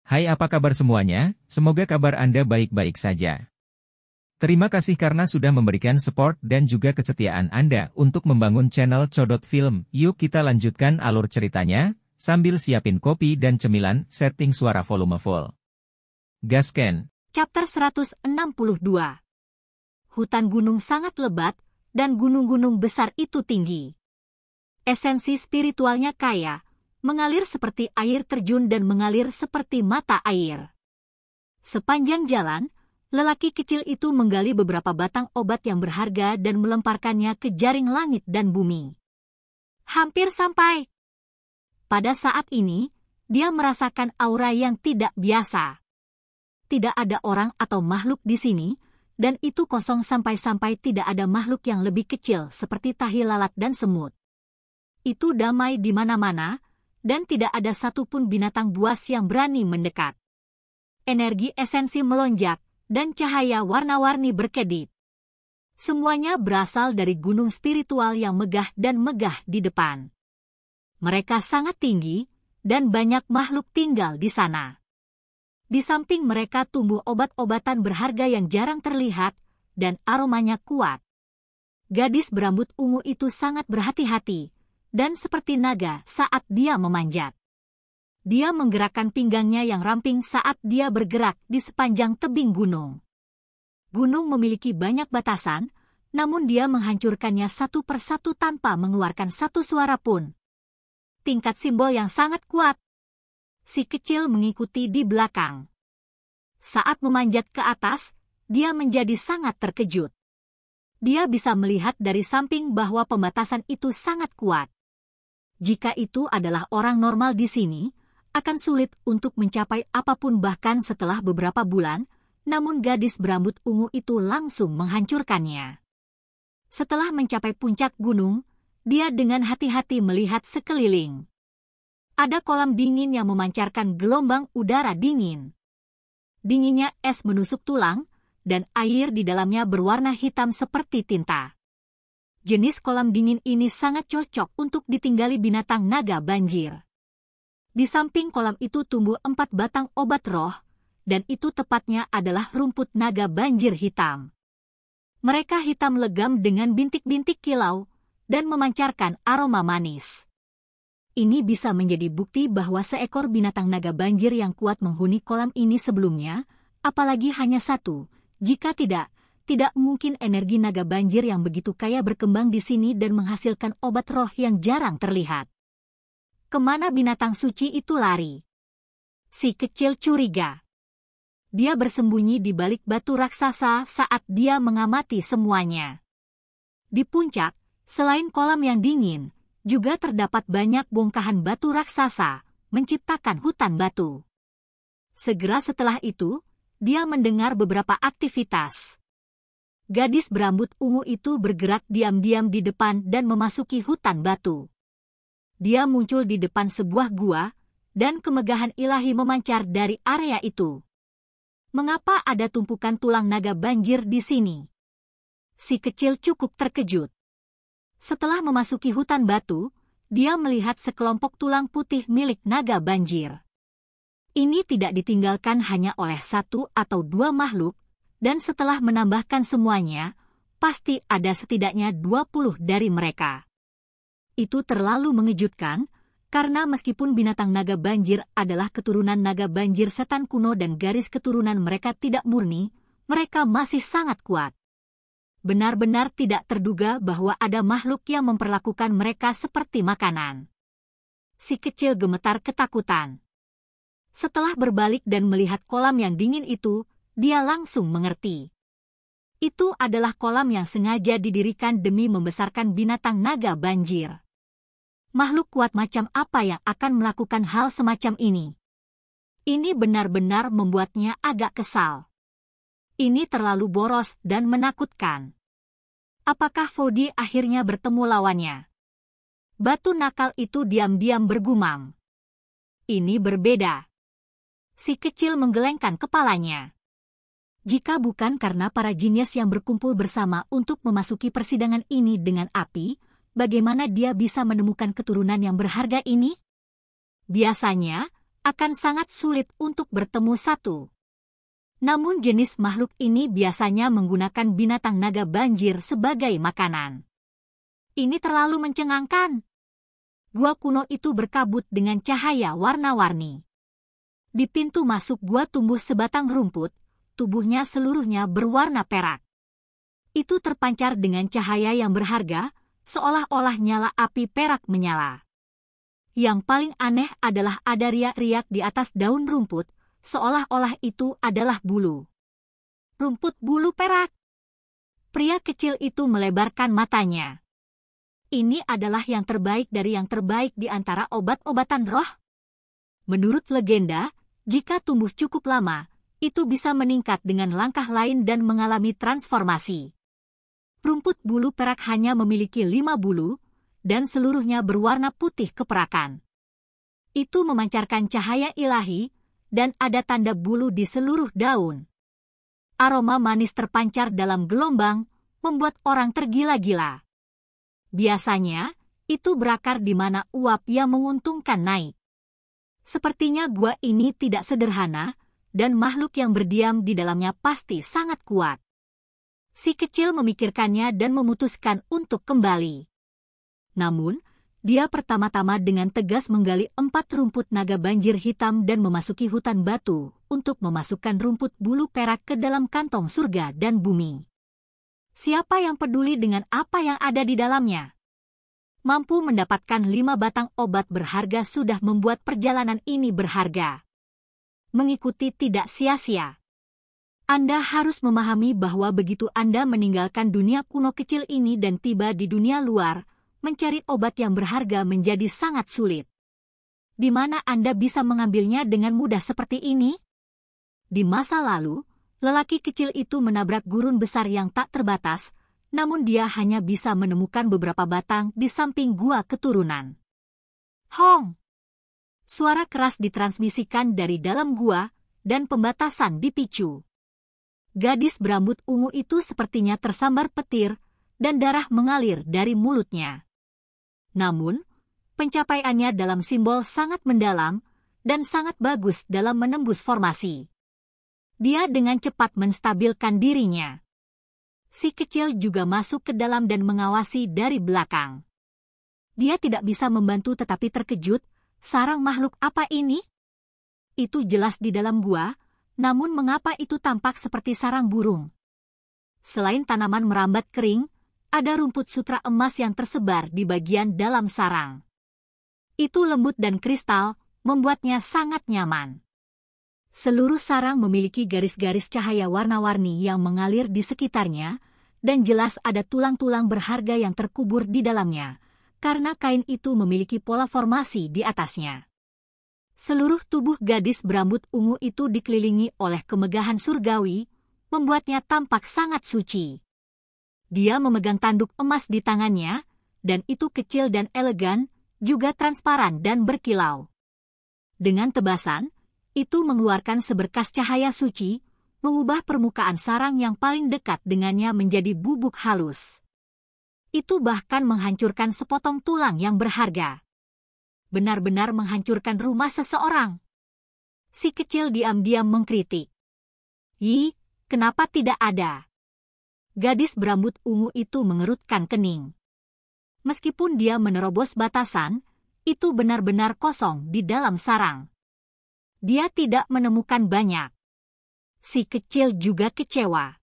Hai, apa kabar semuanya? Semoga kabar Anda baik-baik saja. Terima kasih karena sudah memberikan support dan juga kesetiaan Anda untuk membangun channel Codot Film. Yuk kita lanjutkan alur ceritanya, sambil siapin kopi dan cemilan, setting suara volume full. Gasken. Chapter 162. Hutan gunung sangat lebat, dan gunung-gunung besar itu tinggi. Esensi spiritualnya kaya, mengalir seperti air terjun dan mengalir seperti mata air. Sepanjang jalan, lelaki kecil itu menggali beberapa batang obat yang berharga dan melemparkannya ke jaring langit dan bumi. Hampir sampai. Pada saat ini, dia merasakan aura yang tidak biasa. Tidak ada orang atau makhluk di sini, dan itu kosong sampai-sampai tidak ada makhluk yang lebih kecil seperti tahi lalat dan semut. Itu damai di mana-mana, dan tidak ada satupun binatang buas yang berani mendekat. Energi esensi melonjak, dan cahaya warna-warni berkedip. Semuanya berasal dari gunung spiritual yang megah dan megah di depan. Mereka sangat tinggi, dan banyak makhluk tinggal di sana. Di samping mereka tumbuh obat-obatan berharga yang jarang terlihat, dan aromanya kuat. Gadis berambut ungu itu sangat berhati-hati, dan seperti naga saat dia memanjat. Dia menggerakkan pinggangnya yang ramping saat dia bergerak di sepanjang tebing gunung. Gunung memiliki banyak batasan, namun dia menghancurkannya satu persatu tanpa mengeluarkan satu suara pun. Tingkat simbol yang sangat kuat. Si kecil mengikuti di belakang. Saat memanjat ke atas, dia menjadi sangat terkejut. Dia bisa melihat dari samping bahwa pembatasan itu sangat kuat. Jika itu adalah orang normal di sini, akan sulit untuk mencapai apapun bahkan setelah beberapa bulan, namun gadis berambut ungu itu langsung menghancurkannya. Setelah mencapai puncak gunung, dia dengan hati-hati melihat sekeliling. Ada kolam dingin yang memancarkan gelombang udara dingin. Dinginnya es menusuk tulang, dan air di dalamnya berwarna hitam seperti tinta. Jenis kolam dingin ini sangat cocok untuk ditinggali binatang naga banjir. Di samping kolam itu tumbuh 4 batang obat roh, dan itu tepatnya adalah rumput naga banjir hitam. Mereka hitam legam dengan bintik-bintik kilau, dan memancarkan aroma manis. Ini bisa menjadi bukti bahwa seekor binatang naga banjir yang kuat menghuni kolam ini sebelumnya, apalagi hanya satu. Jika tidak mungkin energi naga banjir yang begitu kaya berkembang di sini dan menghasilkan obat roh yang jarang terlihat. Kemana binatang suci itu lari? Si kecil curiga. Dia bersembunyi di balik batu raksasa saat dia mengamati semuanya. Di puncak, selain kolam yang dingin, juga terdapat banyak bongkahan batu raksasa, menciptakan hutan batu. Segera setelah itu, dia mendengar beberapa aktivitas. Gadis berambut ungu itu bergerak diam-diam di depan dan memasuki hutan batu. Dia muncul di depan sebuah gua, dan kemegahan ilahi memancar dari area itu. Mengapa ada tumpukan tulang naga banjir di sini? Si kecil cukup terkejut. Setelah memasuki hutan batu, dia melihat sekelompok tulang putih milik naga banjir. Ini tidak ditinggalkan hanya oleh 1 atau 2 makhluk, dan setelah menambahkan semuanya, pasti ada setidaknya 20 dari mereka. Itu terlalu mengejutkan, karena meskipun binatang naga banjir adalah keturunan naga banjir setan kuno dan garis keturunan mereka tidak murni, mereka masih sangat kuat. Benar-benar tidak terduga bahwa ada makhluk yang memperlakukan mereka seperti makanan. Si kecil gemetar ketakutan. Setelah berbalik dan melihat kolam yang dingin itu, dia langsung mengerti. Itu adalah kolam yang sengaja didirikan demi membesarkan binatang naga banjir. Makhluk kuat macam apa yang akan melakukan hal semacam ini? Ini benar-benar membuatnya agak kesal. Ini terlalu boros dan menakutkan. Apakah Fodi akhirnya bertemu lawannya? Batu nakal itu diam-diam bergumam. Ini berbeda. Si kecil menggelengkan kepalanya. Jika bukan karena para jinius yang berkumpul bersama untuk memasuki persidangan ini dengan api, bagaimana dia bisa menemukan keturunan yang berharga ini? Biasanya, akan sangat sulit untuk bertemu satu. Namun jenis makhluk ini biasanya menggunakan binatang naga banjir sebagai makanan. Ini terlalu mencengangkan. Gua kuno itu berkabut dengan cahaya warna-warni. Di pintu masuk gua tumbuh sebatang rumput, tubuhnya seluruhnya berwarna perak. Itu terpancar dengan cahaya yang berharga, seolah-olah nyala api perak menyala. Yang paling aneh adalah ada riak-riak di atas daun rumput, seolah-olah itu adalah bulu. Rumput bulu perak. Pria kecil itu melebarkan matanya. Ini adalah yang terbaik dari yang terbaik di antara obat-obatan roh. Menurut legenda, jika tumbuh cukup lama, itu bisa meningkat dengan langkah lain dan mengalami transformasi. Rumput bulu perak hanya memiliki 5 bulu, dan seluruhnya berwarna putih keperakan. Itu memancarkan cahaya ilahi, dan ada tanda bulu di seluruh daun. Aroma manis terpancar dalam gelombang, membuat orang tergila-gila. Biasanya, itu berakar di mana uap yang menguntungkan naik. Sepertinya gua ini tidak sederhana, dan makhluk yang berdiam di dalamnya pasti sangat kuat. Si kecil memikirkannya dan memutuskan untuk kembali. Namun, dia pertama-tama dengan tegas menggali 4 rumput naga banjir hitam dan memasuki hutan batu untuk memasukkan rumput bulu perak ke dalam kantong surga dan bumi. Siapa yang peduli dengan apa yang ada di dalamnya? Mampu mendapatkan 5 batang obat berharga sudah membuat perjalanan ini berharga. Mengikuti tidak sia-sia. Anda harus memahami bahwa begitu Anda meninggalkan dunia kuno kecil ini dan tiba di dunia luar, mencari obat yang berharga menjadi sangat sulit. Di mana Anda bisa mengambilnya dengan mudah seperti ini? Di masa lalu, lelaki kecil itu menabrak gurun besar yang tak terbatas, namun dia hanya bisa menemukan beberapa batang di samping gua keturunan. Hong! Suara keras ditransmisikan dari dalam gua, dan pembatasan dipicu. Gadis berambut ungu itu sepertinya tersambar petir, dan darah mengalir dari mulutnya. Namun, pencapaiannya dalam simbol sangat mendalam, dan sangat bagus dalam menembus formasi. Dia dengan cepat menstabilkan dirinya. Si kecil juga masuk ke dalam dan mengawasi dari belakang. Dia tidak bisa membantu tetapi terkejut, sarang makhluk apa ini? Itu jelas di dalam gua, namun mengapa itu tampak seperti sarang burung? Selain tanaman merambat kering, ada rumput sutra emas yang tersebar di bagian dalam sarang. Itu lembut dan kristal, membuatnya sangat nyaman. Seluruh sarang memiliki garis-garis cahaya warna-warni yang mengalir di sekitarnya, dan jelas ada tulang-tulang berharga yang terkubur di dalamnya, karena kain itu memiliki pola formasi di atasnya. Seluruh tubuh gadis berambut ungu itu dikelilingi oleh kemegahan surgawi, membuatnya tampak sangat suci. Dia memegang tanduk emas di tangannya, dan itu kecil dan elegan, juga transparan dan berkilau. Dengan tebasan, itu mengeluarkan seberkas cahaya suci, mengubah permukaan sarang yang paling dekat dengannya menjadi bubuk halus. Itu bahkan menghancurkan sepotong tulang yang berharga. Benar-benar menghancurkan rumah seseorang. Si kecil diam-diam mengkritik. "Ih, kenapa tidak ada?" Gadis berambut ungu itu mengerutkan kening. Meskipun dia menerobos batasan, itu benar-benar kosong di dalam sarang. Dia tidak menemukan banyak. Si kecil juga kecewa.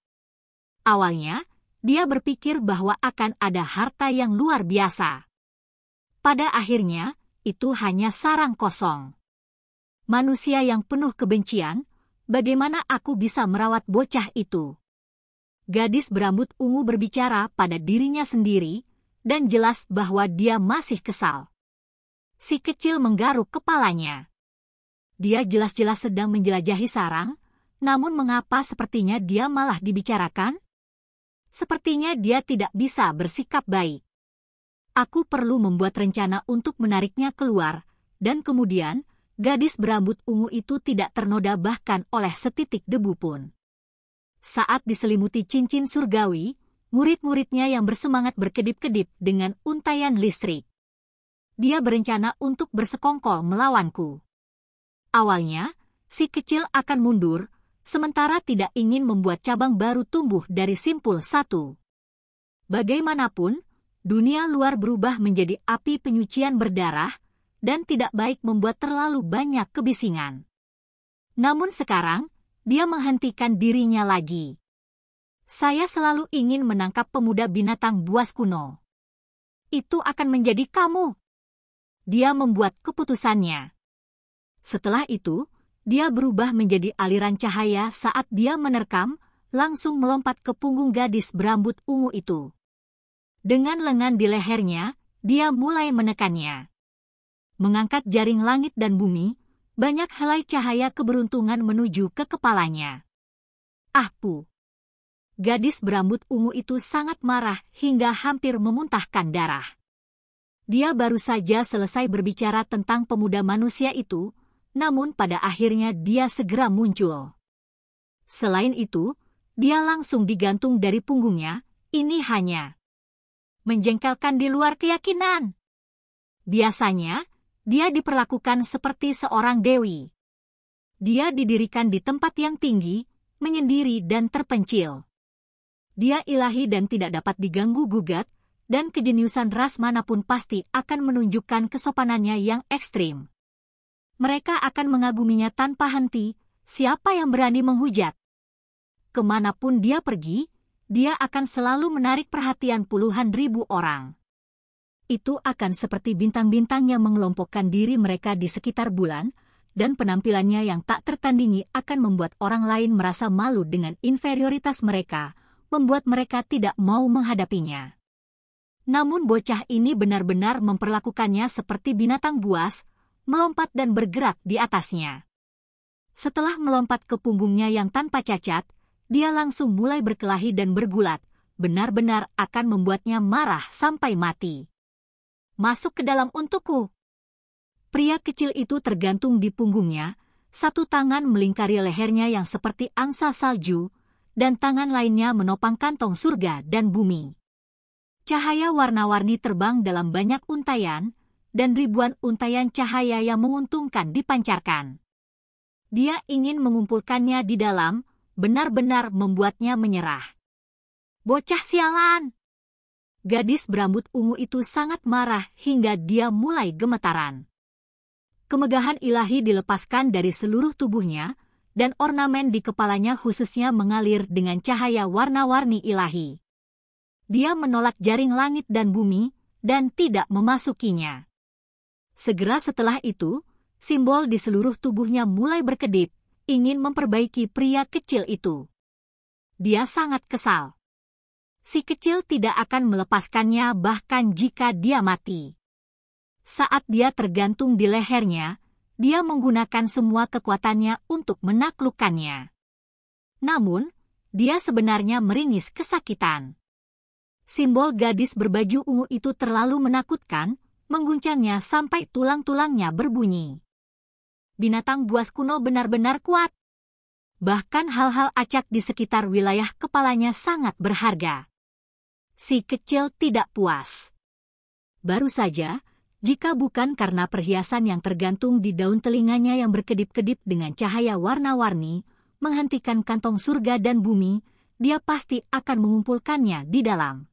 Awalnya, dia berpikir bahwa akan ada harta yang luar biasa. Pada akhirnya, itu hanya sarang kosong. Manusia yang penuh kebencian, bagaimana aku bisa merawat bocah itu? Gadis berambut ungu berbicara pada dirinya sendiri, dan jelas bahwa dia masih kesal. Si kecil menggaruk kepalanya. Dia jelas-jelas sedang menjelajahi sarang, namun mengapa sepertinya dia malah dibicarakan? Sepertinya dia tidak bisa bersikap baik. Aku perlu membuat rencana untuk menariknya keluar, dan kemudian, gadis berambut ungu itu tidak ternoda bahkan oleh setitik debu pun. Saat diselimuti cincin surgawi, murid-muridnya yang bersemangat berkedip-kedip dengan untaian listrik. Dia berencana untuk bersekongkol melawanku. Awalnya, si kecil akan mundur, sementara tidak ingin membuat cabang baru tumbuh dari simpul satu. Bagaimanapun, dunia luar berubah menjadi api penyucian berdarah, dan tidak baik membuat terlalu banyak kebisingan. Namun sekarang, dia menghentikan dirinya lagi. Saya selalu ingin menangkap pemuda binatang buas kuno. Itu akan menjadi kamu. Dia membuat keputusannya. Setelah itu, dia berubah menjadi aliran cahaya saat dia menerkam, langsung melompat ke punggung gadis berambut ungu itu. Dengan lengan di lehernya, dia mulai menekannya. Mengangkat jaring langit dan bumi, banyak helai cahaya keberuntungan menuju ke kepalanya. Ahpu! Gadis berambut ungu itu sangat marah hingga hampir memuntahkan darah. Dia baru saja selesai berbicara tentang pemuda manusia itu, namun pada akhirnya dia segera muncul. Selain itu, dia langsung digantung dari punggungnya, ini hanya menjengkelkan di luar keyakinan. Biasanya, dia diperlakukan seperti seorang dewi. Dia didirikan di tempat yang tinggi, menyendiri dan terpencil. Dia ilahi dan tidak dapat diganggu-gugat, dan kejeniusan ras manapun pasti akan menunjukkan kesopanannya yang ekstrim. Mereka akan mengaguminya tanpa henti, siapa yang berani menghujat. Kemanapun dia pergi, dia akan selalu menarik perhatian puluhan ribu orang. Itu akan seperti bintang-bintang yang mengelompokkan diri mereka di sekitar bulan, dan penampilannya yang tak tertandingi akan membuat orang lain merasa malu dengan inferioritas mereka, membuat mereka tidak mau menghadapinya. Namun bocah ini benar-benar memperlakukannya seperti binatang buas, melompat dan bergerak di atasnya. Setelah melompat ke punggungnya yang tanpa cacat, dia langsung mulai berkelahi dan bergulat, benar-benar akan membuatnya marah sampai mati. Masuk ke dalam untukku. Pria kecil itu tergantung di punggungnya, satu tangan melingkari lehernya yang seperti angsa salju, dan tangan lainnya menopang kantong surga dan bumi. Cahaya warna-warni terbang dalam banyak untayan, dan ribuan untayan cahaya yang menguntungkan dipancarkan. Dia ingin mengumpulkannya di dalam, benar-benar membuatnya menyerah. Bocah sialan! Gadis berambut ungu itu sangat marah hingga dia mulai gemetaran. Kemegahan ilahi dilepaskan dari seluruh tubuhnya, dan ornamen di kepalanya khususnya mengalir dengan cahaya warna-warni ilahi. Dia menolak jaring langit dan bumi, dan tidak memasukinya. Segera setelah itu, simbol di seluruh tubuhnya mulai berkedip, ingin memperbaiki pria kecil itu. Dia sangat kesal. Si kecil tidak akan melepaskannya bahkan jika dia mati. Saat dia tergantung di lehernya, dia menggunakan semua kekuatannya untuk menaklukkannya. Namun, dia sebenarnya meringis kesakitan. Simbol gadis berbaju ungu itu terlalu menakutkan, mengguncangnya sampai tulang-tulangnya berbunyi. Binatang buas kuno benar-benar kuat. Bahkan hal-hal acak di sekitar wilayah kepalanya sangat berharga. Si kecil tidak puas. Baru saja, jika bukan karena perhiasan yang tergantung di daun telinganya yang berkedip-kedip dengan cahaya warna-warni, menghentikan kantong surga dan bumi, dia pasti akan mengumpulkannya di dalam.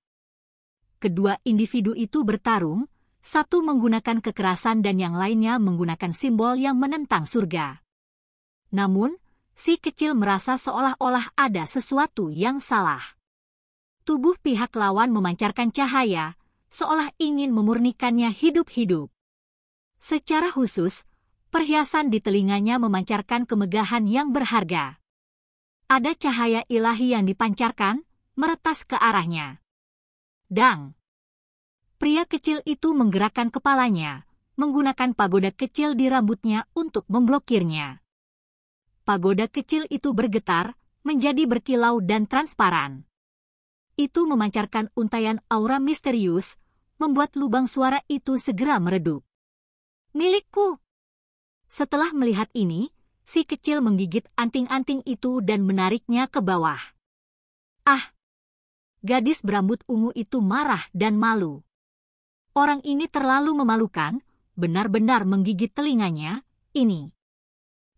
Kedua individu itu bertarung, satu menggunakan kekerasan dan yang lainnya menggunakan simbol yang menentang surga. Namun, si kecil merasa seolah-olah ada sesuatu yang salah. Tubuh pihak lawan memancarkan cahaya, seolah ingin memurnikannya hidup-hidup. Secara khusus, perhiasan di telinganya memancarkan kemegahan yang berharga. Ada cahaya ilahi yang dipancarkan, meretas ke arahnya. Dang! Pria kecil itu menggerakkan kepalanya, menggunakan pagoda kecil di rambutnya untuk memblokirnya. Pagoda kecil itu bergetar, menjadi berkilau dan transparan. Itu memancarkan untayan aura misterius, membuat lubang suara itu segera meredup. Milikku! Setelah melihat ini, si kecil menggigit anting-anting itu dan menariknya ke bawah. Ah! Gadis berambut ungu itu marah dan malu. Orang ini terlalu memalukan, benar-benar menggigit telinganya, ini.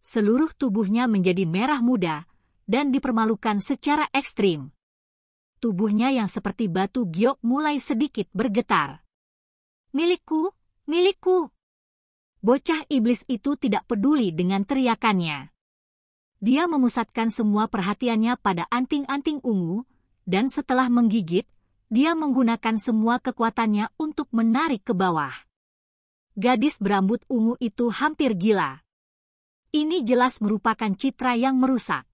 Seluruh tubuhnya menjadi merah muda dan dipermalukan secara ekstrim. Tubuhnya yang seperti batu giok mulai sedikit bergetar. "Milikku, milikku!" Bocah iblis itu tidak peduli dengan teriakannya. Dia memusatkan semua perhatiannya pada anting-anting ungu, dan setelah menggigit, dia menggunakan semua kekuatannya untuk menarik ke bawah. Gadis berambut ungu itu hampir gila. Ini jelas merupakan citra yang merusak.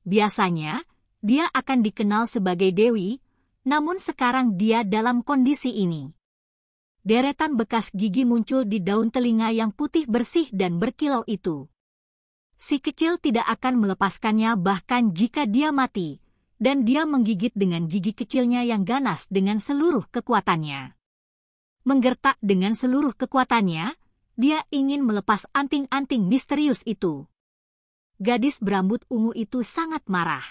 Biasanya, dia akan dikenal sebagai dewi, namun sekarang dia dalam kondisi ini. Deretan bekas gigi muncul di daun telinga yang putih bersih dan berkilau itu. Si kecil tidak akan melepaskannya bahkan jika dia mati, dan dia menggigit dengan gigi kecilnya yang ganas dengan seluruh kekuatannya. Menggertak dengan seluruh kekuatannya, dia ingin melepas anting-anting misterius itu. Gadis berambut ungu itu sangat marah.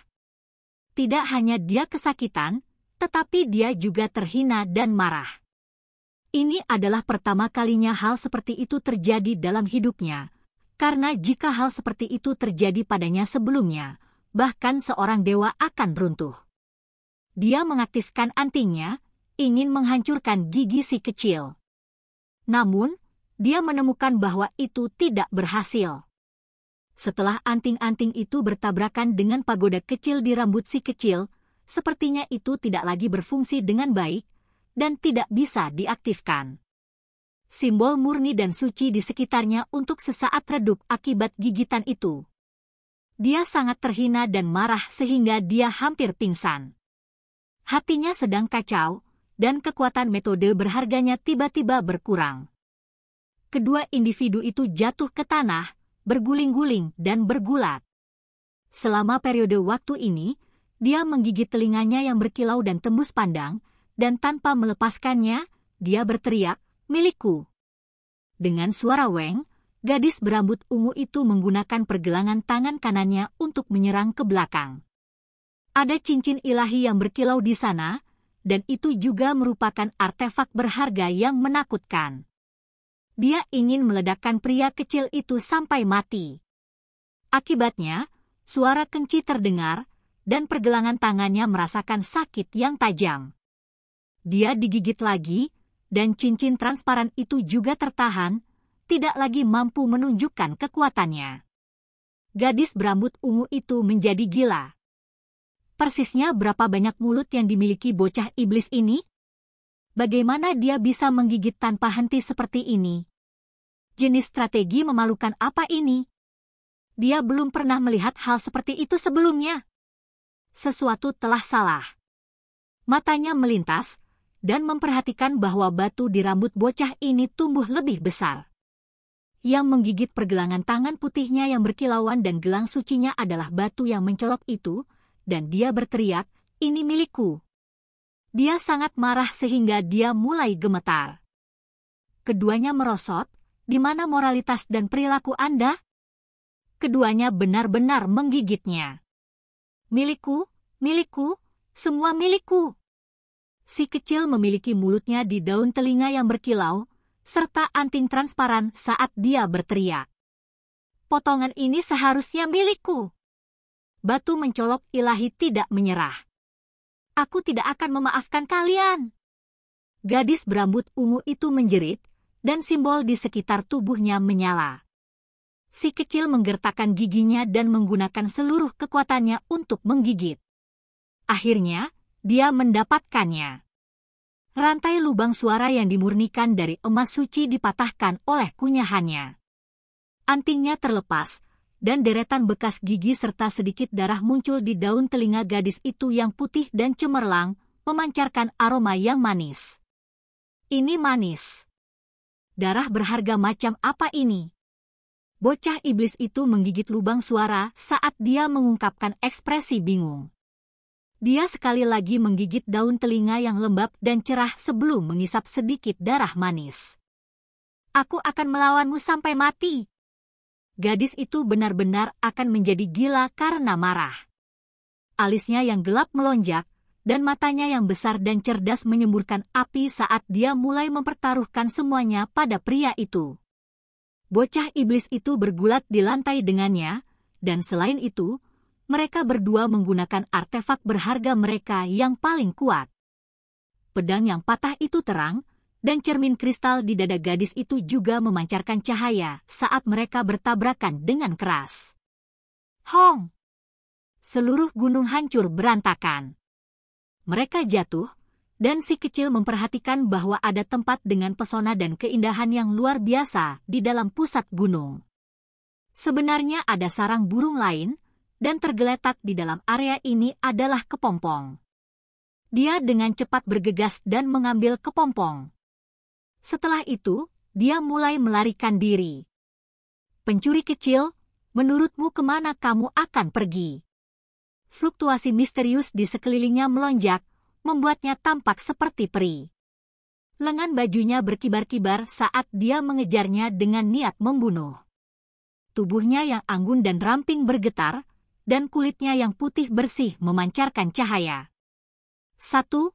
Tidak hanya dia kesakitan, tetapi dia juga terhina dan marah. Ini adalah pertama kalinya hal seperti itu terjadi dalam hidupnya, karena jika hal seperti itu terjadi padanya sebelumnya, bahkan seorang dewa akan runtuh. Dia mengaktifkan antingnya, ingin menghancurkan gigi si kecil. Namun, dia menemukan bahwa itu tidak berhasil. Setelah anting-anting itu bertabrakan dengan pagoda kecil di rambut si kecil, sepertinya itu tidak lagi berfungsi dengan baik, dan tidak bisa diaktifkan. Simbol murni dan suci di sekitarnya untuk sesaat redup akibat gigitan itu. Dia sangat terhina dan marah sehingga dia hampir pingsan. Hatinya sedang kacau, dan kekuatan metode berharganya tiba-tiba berkurang. Kedua individu itu jatuh ke tanah, berguling-guling dan bergulat. Selama periode waktu ini, dia menggigit telinganya yang berkilau dan tembus pandang, dan tanpa melepaskannya, dia berteriak, "Milikku!" Dengan suara weng, gadis berambut ungu itu menggunakan pergelangan tangan kanannya untuk menyerang ke belakang. Ada cincin ilahi yang berkilau di sana, dan itu juga merupakan artefak berharga yang menakutkan. Dia ingin meledakkan pria kecil itu sampai mati. Akibatnya, suara kenci terdengar, dan pergelangan tangannya merasakan sakit yang tajam. Dia digigit lagi, dan cincin transparan itu juga tertahan, tidak lagi mampu menunjukkan kekuatannya. Gadis berambut ungu itu menjadi gila. Persisnya berapa banyak mulut yang dimiliki bocah iblis ini? Bagaimana dia bisa menggigit tanpa henti seperti ini? Jenis strategi memalukan apa ini? Dia belum pernah melihat hal seperti itu sebelumnya. Sesuatu telah salah. Matanya melintas, dan memperhatikan bahwa batu di rambut bocah ini tumbuh lebih besar. Yang menggigit pergelangan tangan putihnya yang berkilauan dan gelang sucinya adalah batu yang mencolok itu, dan dia berteriak, "Ini milikku." Dia sangat marah sehingga dia mulai gemetar. Keduanya merosot, "Di mana moralitas dan perilaku Anda?" Keduanya benar-benar menggigitnya. "Milikku, milikku, semua milikku." Si kecil memiliki mulutnya di daun telinga yang berkilau, serta anting transparan saat dia berteriak. "Potongan ini seharusnya milikku." Batu mencolok ilahi tidak menyerah. "Aku tidak akan memaafkan kalian." Gadis berambut ungu itu menjerit, dan simbol di sekitar tubuhnya menyala. Si kecil menggertakkan giginya dan menggunakan seluruh kekuatannya untuk menggigit. Akhirnya, dia mendapatkannya. Rantai lubang suara yang dimurnikan dari emas suci dipatahkan oleh kunyahannya. Antingnya terlepas, dan deretan bekas gigi serta sedikit darah muncul di daun telinga gadis itu yang putih dan cemerlang, memancarkan aroma yang manis. "Ini manis. Darah berharga macam apa ini?" Bocah iblis itu menggigit lubang suara saat dia mengungkapkan ekspresi bingung. Dia sekali lagi menggigit daun telinga yang lembab dan cerah sebelum mengisap sedikit darah manis. "Aku akan melawanmu sampai mati." Gadis itu benar-benar akan menjadi gila karena marah. Alisnya yang gelap melonjak, dan matanya yang besar dan cerdas menyemburkan api saat dia mulai mempertaruhkan semuanya pada pria itu. Bocah iblis itu bergulat di lantai dengannya, dan selain itu, mereka berdua menggunakan artefak berharga mereka yang paling kuat. Pedang yang patah itu terang, dan cermin kristal di dada gadis itu juga memancarkan cahaya saat mereka bertabrakan dengan keras. Hong! Seluruh gunung hancur berantakan. Mereka jatuh, dan si kecil memperhatikan bahwa ada tempat dengan pesona dan keindahan yang luar biasa di dalam pusat gunung. Sebenarnya ada sarang burung lain, dan tergeletak di dalam area ini adalah kepompong. Dia dengan cepat bergegas dan mengambil kepompong. Setelah itu, dia mulai melarikan diri. Pencuri kecil, menurutmu kemana kamu akan pergi? Fluktuasi misterius di sekelilingnya melonjak, membuatnya tampak seperti peri. Lengan bajunya berkibar-kibar saat dia mengejarnya dengan niat membunuh. Tubuhnya yang anggun dan ramping bergetar, dan kulitnya yang putih bersih memancarkan cahaya.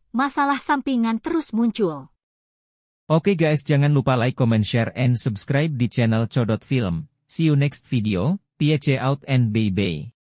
Masalah sampingan terus muncul. Oke guys, jangan lupa like, comment, share, and subscribe di channel Codot Film. See you next video, peace out and bye-bye.